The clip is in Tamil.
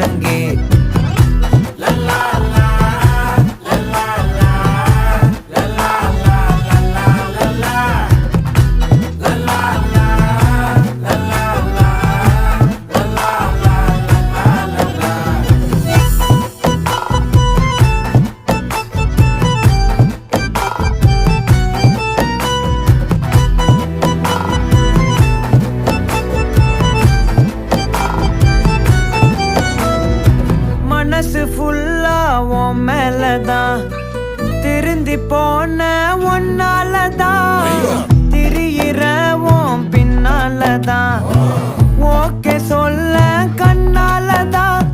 ஒழுங்கே. மனசு ஃபுல்லா உன் மேலதான், திருந்தி போன ஒன்னாலதான், திரியிற உன் பின்னாலதான், ஓகே சொல்ல கண்ணாலதான்,